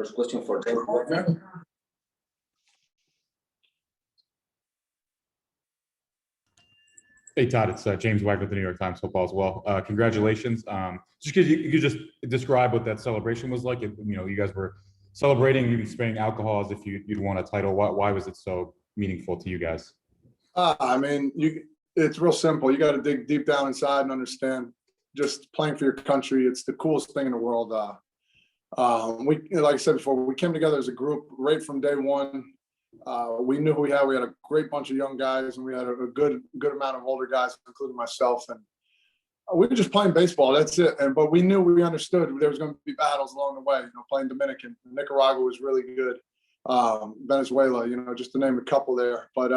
First question for James Wagner. Hey Todd, it's James Wagner with the New York Times Football as well. Congratulations. Just because you could just describe what that celebration was like. You guys were celebrating, even spraying alcohol as if you'd won a title. Why was it so meaningful to you guys? It's real simple. You got to dig deep down inside and understand. Just playing for your country, it's the coolest thing in the world. Like I said before, we came together as a group right from day one. We knew who we had. We had a great bunch of young guys, and we had a good amount of older guys, including myself. And we were just playing baseball. That's it. But we knew, we understood there was going to be battles along the way. Playing Dominican, Nicaragua was really good. Venezuela, just to name a couple there. But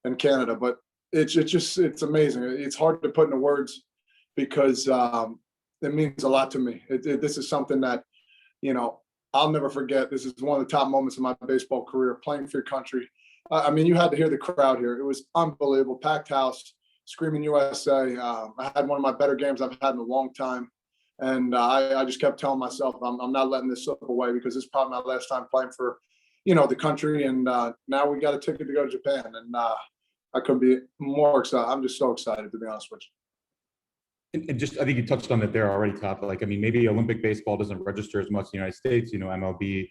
and Canada. But it's amazing. It's hard to put into words because it means a lot to me. This is something that I'll never forget. This is one of the top moments of my baseball career, playing for your country. You had to hear the crowd here. It was unbelievable. Packed house, screaming USA. I had one of my better games I've had in a long time. And I just kept telling myself, I'm not letting this slip away because this is probably my last time playing for, the country. And now we got a ticket to go to Japan. And I couldn't be more excited. I'm just so excited, to be honest with you. And I think you touched on it there already, Todd. Maybe Olympic baseball doesn't register as much in the United States. MLB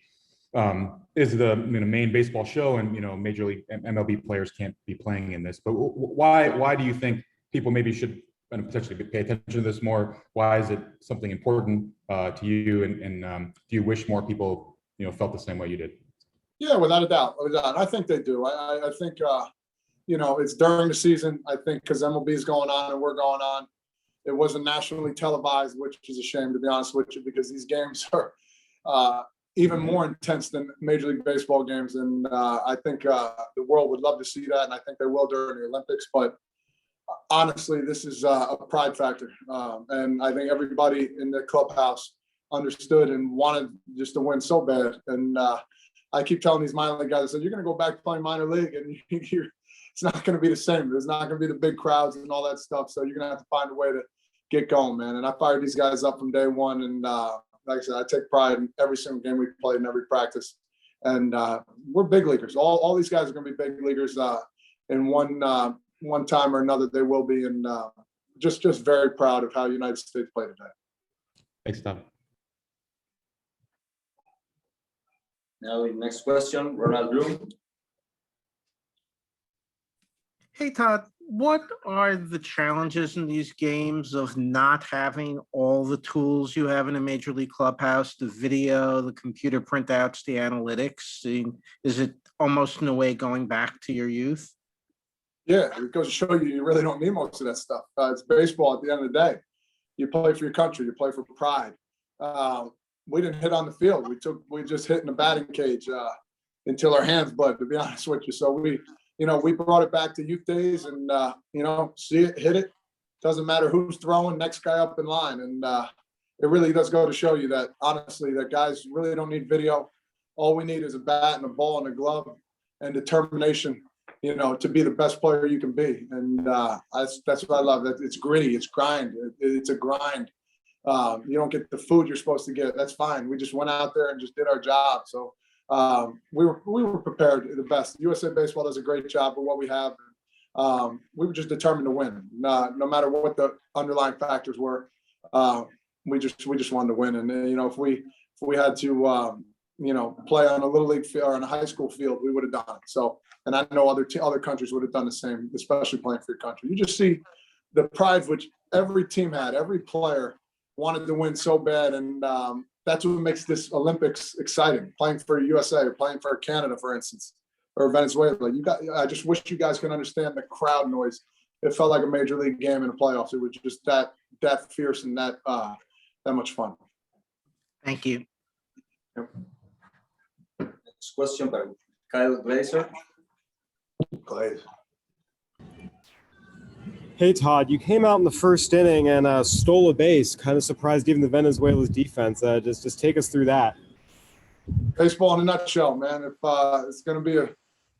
is the main baseball show, and Major League MLB players can't be playing in this. But why do you think people maybe should potentially pay attention to this more? Why is it something important to you? And do you wish more people felt the same way you did? Yeah, without a doubt. I think they do. I think it's during the season. I think because MLB is going on and we're going on. It wasn't nationally televised, which is a shame, to be honest with you, because these games are even more intense than Major League Baseball games. And I think the world would love to see that, and I think they will during the Olympics. But honestly, this is a pride factor. And I think everybody in the clubhouse understood and wanted just to win so bad. And I keep telling these minor league guys, I said, you're going to go back playing minor league, and it's not going to be the same. There's not going to be the big crowds and all that stuff. So you're going to have to find a way to get going, man. And I fired these guys up from day one. And like I said, I take pride in every single game we play in every practice. And we're big leaguers. All these guys are going to be big leaguers in one time or another. They will be. And just very proud of how United States played today. Thanks, Tom. Now, next question, Ronald Bloom. Hey, Todd, what are the challenges in these games of not having all the tools you have in a Major League clubhouse, the video, the computer printouts, the analytics? Is it almost in a way going back to your youth? Yeah, it goes to show you really don't need most of that stuff. It's baseball at the end of the day. You play for your country. You play for pride. We didn't hit on the field. We just hit in the batting cage until our hands bled, to be honest with you. So we brought it back to youth days and, see it, hit it. Doesn't matter who's throwing, next guy up in line. And it really does go to show you that, honestly, that guys really don't need video. All we need is a bat and a ball and a glove and determination, to be the best player you can be. And that's what I love. It's gritty. It's grind. It's a grind. You don't get the food you're supposed to get. That's fine. We just went out there and just did our job. So we were prepared the best. USA Baseball does a great job with what we have. We were just determined to win, no matter what the underlying factors were. We just wanted to win. And if we had to play on a little league field or on a high school field, we would have done it. So, and I know other countries would have done the same, especially playing for your country. You just see the pride which every team had. Every player wanted to win so bad, and that's what makes this Olympics exciting. Playing for USA or playing for Canada, for instance, or Venezuela. I just wish you guys could understand the crowd noise. It felt like a major league game in the playoffs. It was just that fierce and that much fun. Thank you. Yep. Next question by Kyle Glazer. Glaze. Hey, Todd, you came out in the first inning and stole a base. Kind of surprised even the Venezuela's defense. Just take us through that. Baseball in a nutshell, man. If it's going to be a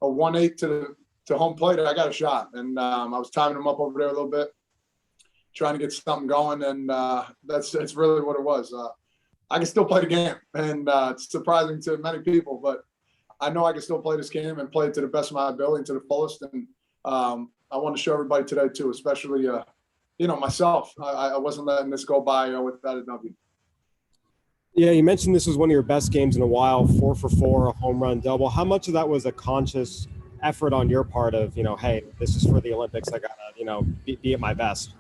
1-8 to home plate, I got a shot. And I was timing them up over there a little bit, trying to get something going. And that's really what it was. I can still play the game, and it's surprising to many people, but I know I can still play this game and play it to the best of my ability, to the fullest. And I want to show everybody today too, especially myself. I wasn't letting this go by without a W. Yeah, you mentioned this was one of your best games in a while, 4 for 4, a home run double. How much of that was a conscious effort on your part of, hey, this is for the Olympics. I gotta, be at my best.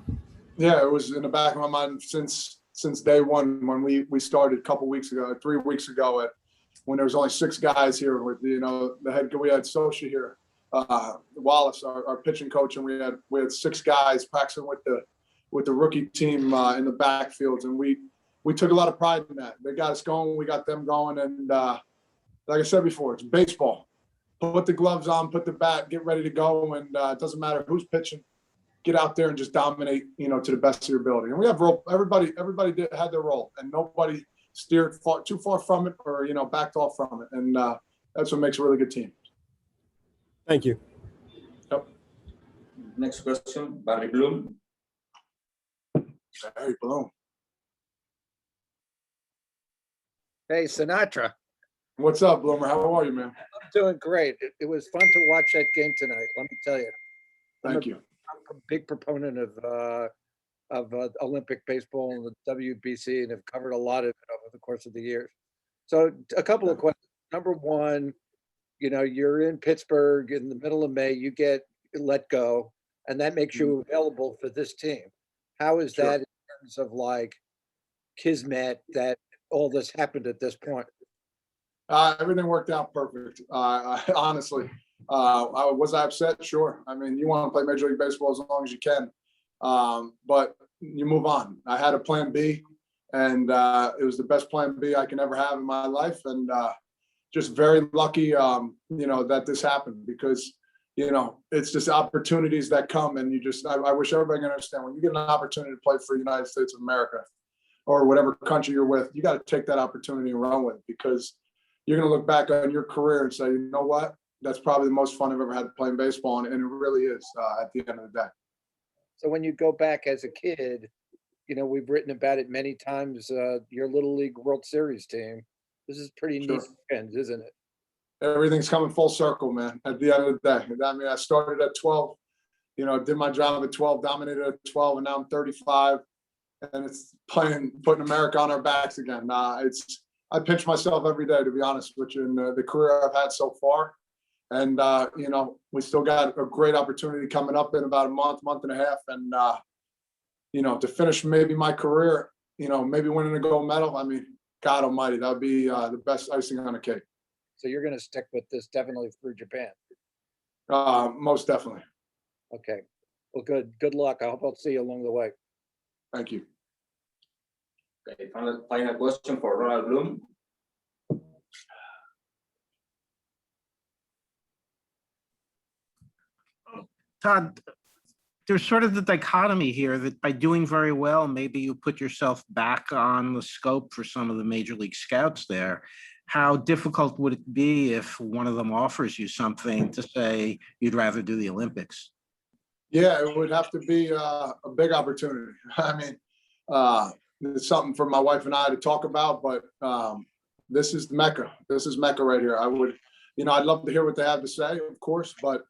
Yeah, it was in the back of my mind since day one when we started a couple weeks ago, 3 weeks ago, when there was only 6 guys here with the head. We had Scioscia here, Wallace, our pitching coach, and we had 6 guys practicing with the rookie team in the backfields, and we took a lot of pride in that. They got us going, we got them going, and like I said before, it's baseball. Put the gloves on, put the bat, get ready to go, and it doesn't matter who's pitching. Get out there and just dominate, to the best of your ability. And we have everybody had their role, and nobody steered too far from it or backed off from it, and that's what makes a really good team. Thank you. Yep. Next question, Barry Bloom. Barry Bloom. Hey, Sinatra. What's up, Bloomer? How are you, man? I'm doing great. It was fun to watch that game tonight. Let me tell you. Thank you. I'm a big proponent of Olympic baseball and the WBC, and have covered a lot of it over the course of the years. So a couple of questions. Number one, you're in Pittsburgh in the middle of May. You get let go, and that makes you available for this team. How is that in terms of like kismet that all this happened at this point? Everything worked out perfect. Honestly, was I upset? Sure. I mean, you want to play Major League Baseball as long as you can, but you move on. I had a plan B, and it was the best plan B I can ever have in my life, and just very lucky, that this happened, because it's just opportunities that come, and I wish everybody can understand, when you get an opportunity to play for the United States of America or whatever country you're with, you got to take that opportunity and run with it, because you're going to look back on your career and say, you know what, that's probably the most fun I've ever had playing baseball, and it really is at the end of the day. So when you go back as a kid, we've written about it many times, your Little League World Series team. This is pretty neat weekend, isn't it? Everything's coming full circle, man, at the end of the day. I mean, I started at 12, did my job at 12, dominated at 12, and now I'm 35, and it's putting America on our backs again. I pinch myself every day, to be honest with you, in the career I've had so far. And, we still got a great opportunity coming up in about a month and a half. And, to finish maybe my career, maybe winning a gold medal. I mean, God almighty, that would be the best icing on the cake. So you're going to stick with this definitely through Japan? Most definitely. Okay. Well, good luck. I hope I'll see you along the way. Thank you. Okay, final question for Ronald Bloom. Todd, there's sort of the dichotomy here that by doing very well, maybe you put yourself back on the scope for some of the major league scouts there. How difficult would it be if one of them offers you something to say you'd rather do the Olympics? Yeah, it would have to be a big opportunity. I mean, it's something for my wife and I to talk about, but this is Mecca. This is Mecca right here. I'd love to hear what they have to say, of course, but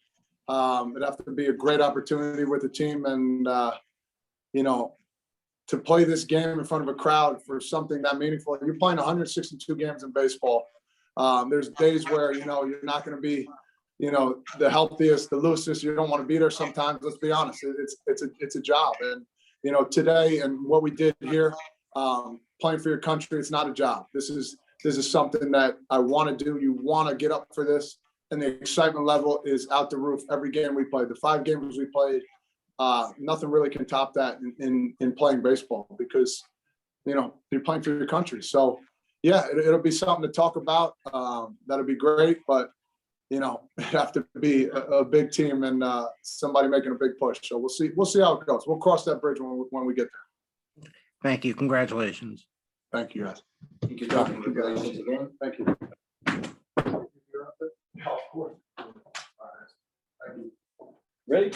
it'd have to be a great opportunity with the team, and to play this game in front of a crowd for something that meaningful. You're playing 162 games in baseball. There's days where you're not going to be the healthiest, the loosest. You don't want to be there sometimes. Let's be honest. It's a job, and today and what we did here, playing for your country, it's not a job. This is something that I want to do. You want to get up for this. And the excitement level is out the roof every game we played. The 5 games we played, nothing really can top that in playing baseball, because, you're playing for your country. So, yeah, it'll be something to talk about. That'll be great. But, it'd have to be a big team and somebody making a big push. So we'll see how it goes. We'll cross that bridge when we get there. Thank you. Congratulations. Thank you, guys. Thank you, Todd. Congratulations again. Thank you. Yeah, of course. Thank you. Ready?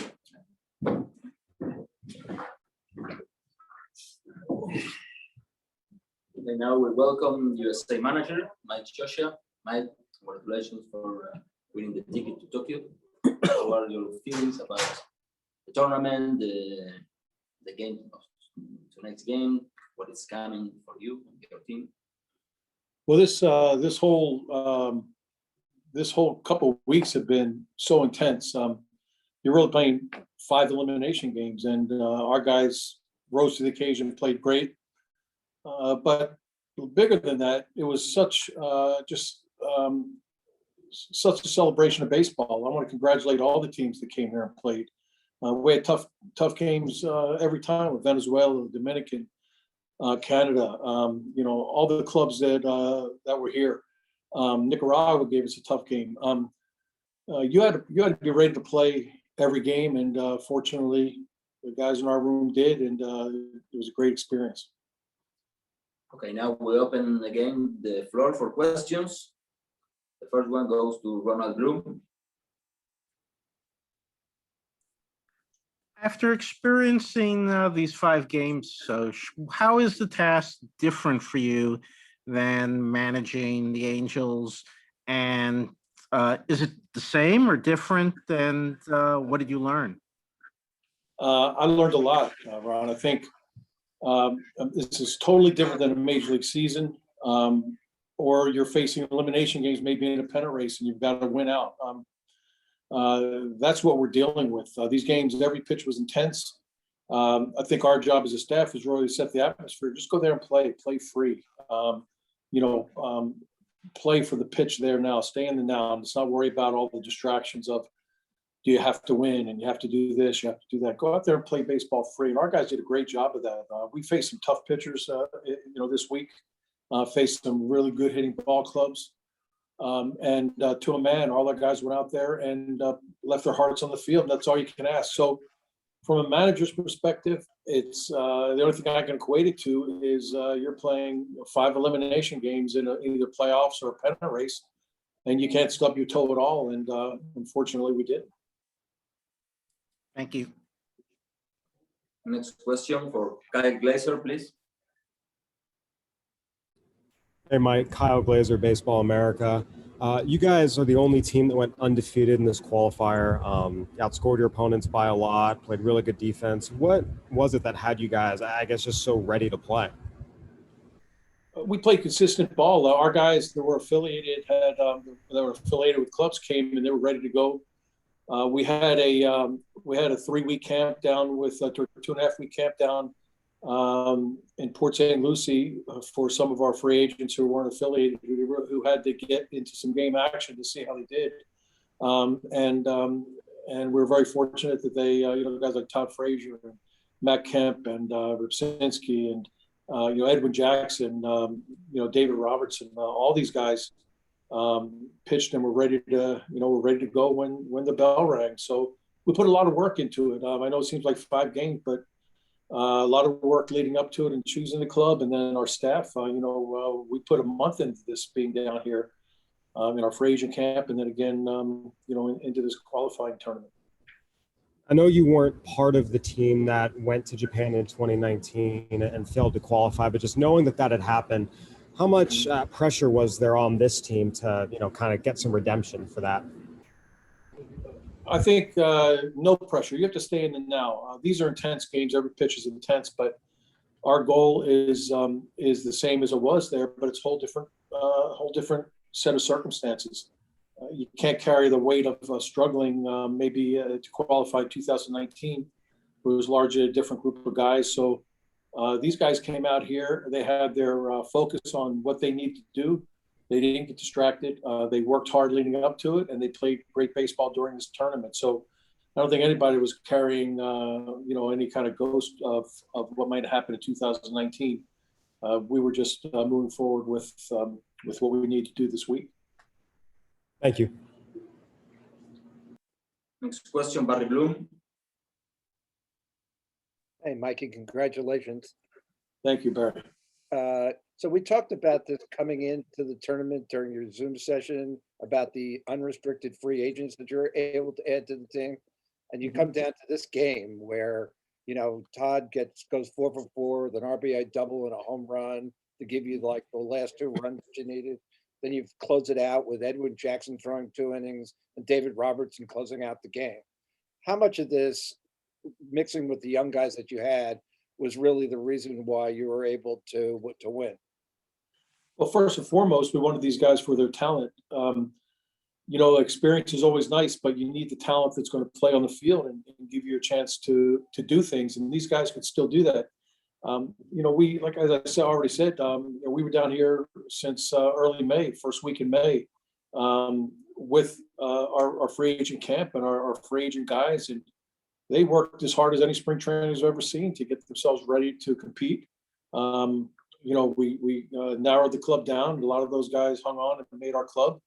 Then now we welcome USA manager, Mike Scioscia. Mike, congratulations for winning the ticket to Tokyo. What are your feelings about the tournament, the game, tonight's game, what is coming for you and your team? Well, this whole couple of weeks have been so intense. You're really playing 5 elimination games, and our guys rose to the occasion, played great. But bigger than that, it was such such a celebration of baseball. I want to congratulate all the teams that came here and played. We had tough games every time with Venezuela, Dominican, Canada. All the clubs that were here. Nicaragua gave us a tough game. You had to be ready to play every game, and fortunately, the guys in our room did, and it was a great experience. Okay, now we open again the floor for questions. The first one goes to Ronald Bloom. After experiencing these 5 games, how is the task different for you than managing the Angels? And is it the same or different? And what did you learn? I learned a lot, Ron. I think this is totally different than a major league season, or you're facing elimination games, maybe in a pennant race, and you've got to win out. That's what we're dealing with. These games, every pitch was intense. I think our job as a staff is really to set the atmosphere. Just go there and play free. Play for the pitch there now. Stay in the now. And let's not worry about all the distractions of, do you have to win and you have to do this, you have to do that. Go out there and play baseball free. And our guys did a great job of that. We faced some tough pitchers, this week. Faced some really good hitting ball clubs. And to a man, all our guys went out there and left their hearts on the field. That's all you can ask. So from a manager's perspective, it's the only thing I can equate it to is you're playing 5 elimination games in either playoffs or a pennant race, and you can't stub your toe at all. And unfortunately, we did. Thank you. Next question for Kyle Glazer, please. Hey, Mike, Kyle Glazer, Baseball America. You guys are the only team that went undefeated in this qualifier. Outscored your opponents by a lot, played really good defense. What was it that had you guys, I guess, just so ready to play? We played consistent ball. Our guys that were affiliated with clubs came and they were ready to go. We had a 3-week camp down with 2.5-week camp down in Port St. Lucie for some of our free agents who weren't affiliated, who had to get into some game action to see how they did. And we're very fortunate that they, guys like Todd Frazier and Matt Kemp and Ripsinski and, Edwin Jackson, David Robertson, all these guys pitched and were ready to go when the bell rang. So we put a lot of work into it. I know it seems like 5 games, but a lot of work leading up to it and choosing the club, and then our staff. We put a month into this being down here in our free agent camp, and then again, into this qualifying tournament. I know you weren't part of the team that went to Japan in 2019 and failed to qualify, but just knowing that had happened, how much pressure was there on this team to, kind of get some redemption for that? I think no pressure. You have to stay in the now. These are intense games. Every pitch is intense, but our goal is the same as it was there, but it's a whole different set of circumstances. You can't carry the weight of struggling maybe to qualify 2019. It was largely a different group of guys. So these guys came out here. They had their focus on what they need to do. They didn't get distracted. They worked hard leading up to it, and they played great baseball during this tournament. So I don't think anybody was carrying, any kind of ghost of what might happen in 2019. We were just moving forward with what we need to do this week. Thank you. Next question, Barry Bloom. Hey, Mikey, congratulations. Thank you, Barry. So we talked about this coming into the tournament during your Zoom session about the unrestricted free agents that you're able to add to the team. And you come down to this game where, Todd goes 4 for 4 with an RBI double and a home run. to give you like the last 2 runs that you needed. Then you close it out with Edwin Jackson throwing 2 innings and David Robertson closing out the game. How much of this mixing with the young guys that you had was really the reason why you were able to win? Well, first and foremost, we wanted these guys for their talent. You know, experience is always nice, but you need the talent that's going to play on the field and give you a chance to do things. And these guys could still do that. You know, we, like as I said, already said, you know, we were down here since early May, first week in May, with our free agent camp and our free agent guys, and they worked as hard as any spring trainers I've ever seen to get themselves ready to compete. You know, we narrowed the club down. A lot of those guys hung on and made our club,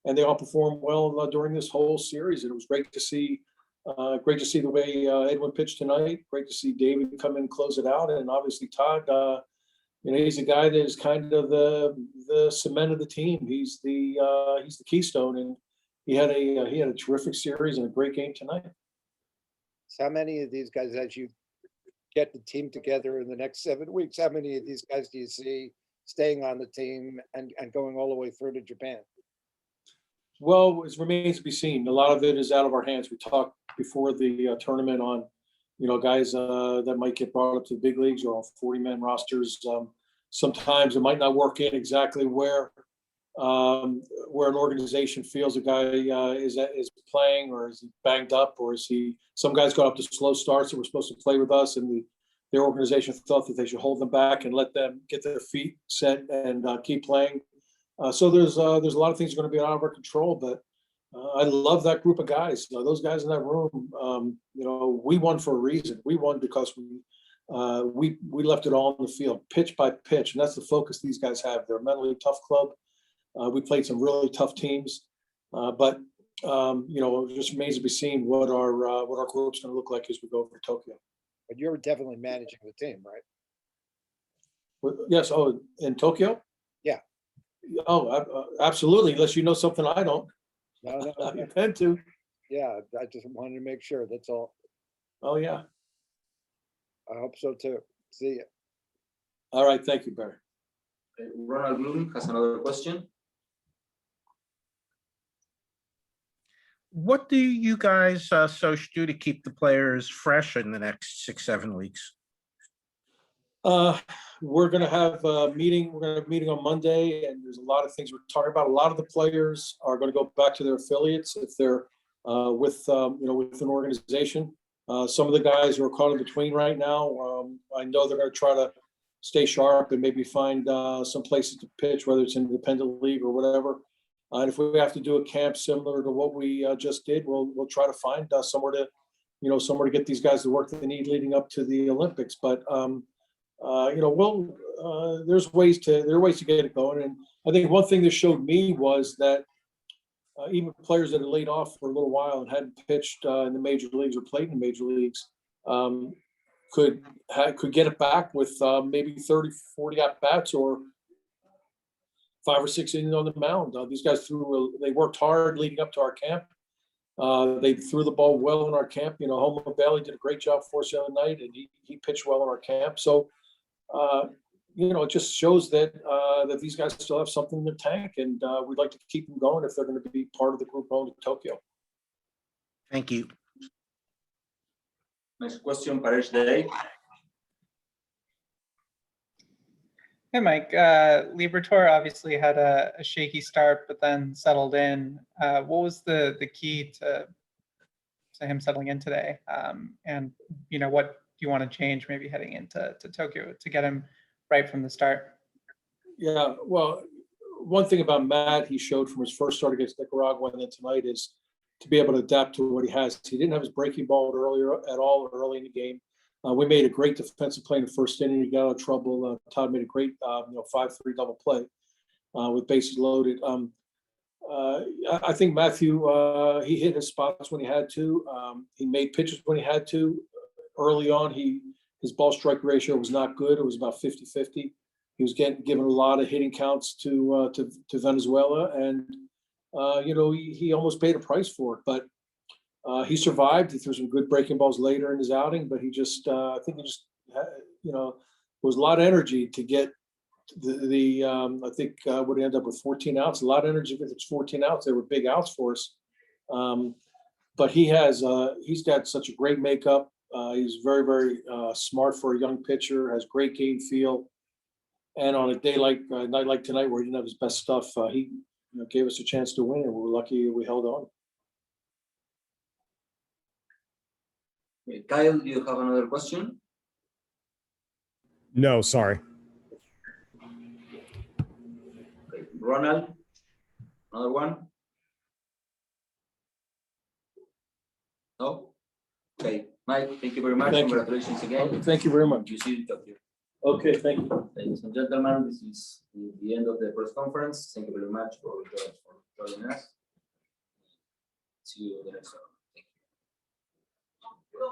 and they all performed well during this whole series. And it was great to see. Great to see the way Edwin pitched tonight. Great to see David come in and close it out, and obviously Todd. You know, he's a guy that is kind of the cement of the team. He's the keystone, and he had a terrific series and a great game tonight. So how many of these guys, as you get the team together in the next 7 weeks, how many of these guys do you see staying on the team and going all the way through to Japan? Well, it remains to be seen. A lot of it is out of our hands. We talked before the tournament on, you know, guys that might get brought up to the big leagues or on 40-man rosters. Sometimes it might not work in exactly where an organization feels a guy is playing, or is he banged up, or is he? Some guys got up to slow starts that were supposed to play with us, and their organization thought that they should hold them back and let them get their feet set and keep playing. So there's a lot of things that are going to be out of our control, but I love that group of guys. You know, those guys in that room. You know, we won for a reason. We won because we left it all on the field, pitch by pitch, and that's the focus these guys have. They're a mentally tough club. We played some really tough teams, but you know, it just remains to be seen what our group's going to look like as we go over to Tokyo. But you're definitely managing the team, right? Yes. Oh, in Tokyo? Yeah. Oh, absolutely. Unless you know something I don't. No. I intend to. Yeah, I just wanted to make sure. That's all. Oh yeah. I hope so too. See ya. All right. Thank you, Barry. Ronald Bloom has another question. What do you guys do to keep the players fresh in the next 6-7 weeks? We're going to have a meeting. We're going to have a meeting on Monday, and there's a lot of things we're talking about. A lot of the players are going to go back to their affiliates if they're with an organization. Some of the guys who are caught in between right now, I know they're going to try to stay sharp and maybe find some places to pitch, whether it's in the independent league or whatever. And if we have to do a camp similar to what we just did, we'll try to find somewhere to get these guys the work that they need leading up to the Olympics. But there's ways to get it going. And I think one thing that showed me was that even players that had laid off for a little while and hadn't pitched in the major leagues or played in the major leagues could get it back with maybe 30, 40 at bats or 5 or 6 innings on the mound. These guys they worked hard leading up to our camp. They threw the ball well in our camp. You know, Homer Bailey did a great job for us the other night, and he pitched well in our camp. So, it just shows that these guys still have something in their tank, and we'd like to keep them going if they're going to be part of the group going to Tokyo. Thank you. Next question, Paresh Day. Hey, Mike. Liberatore obviously had a shaky start, but then settled in. What was the key to him settling in today? And what do you want to change maybe heading into Tokyo to get him right from the start? Yeah, well, one thing about Matt he showed from his first start against Nicaragua and then tonight is to be able to adapt to what he has. He didn't have his breaking ball early in the game. We made a great defensive play in the first inning. He got out of trouble. Todd made a great 5-3 double play with bases loaded. I think Matthew, he hit his spots when he had to. He made pitches when he had to. Early on, his ball strike ratio was not good. It was about 50-50. He was given a lot of hitting counts to Venezuela, and he almost paid a price for it. But he survived. He threw some good breaking balls later in his outing, but I think it was a lot of energy to get I think would end up with 14 outs. A lot of energy because it's 14 outs. They were big outs for us. But he's got such a great makeup. He's very, very smart for a young pitcher, has great game feel. And on a day like night like tonight, where he didn't have his best stuff, he gave us a chance to win, and we were lucky we held on. Okay, Kyle, do you have another question? No, sorry. Okay, Ronald, another one? No? Okay, Mike, thank you very much. Thank you. Congratulations again. Thank you very much. You see you Tokyo. Okay, thank you. Ladies and gentlemen, this is the end of the press conference. Thank you very much for joining us. See you in the next one. Thank you.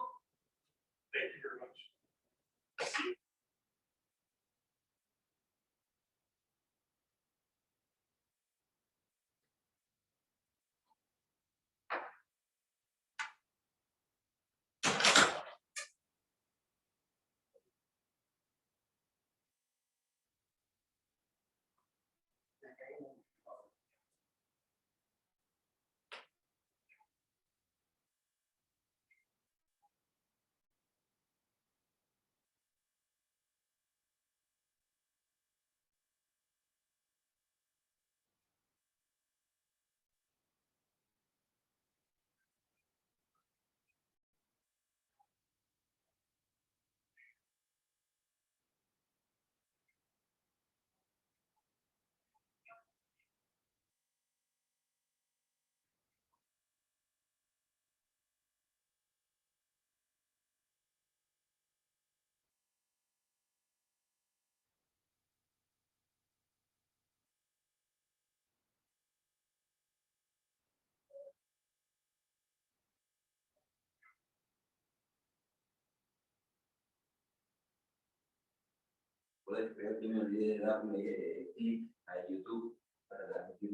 Thank you very much. Puedes creer que me olvidé de darle clic a YouTube para transmitir.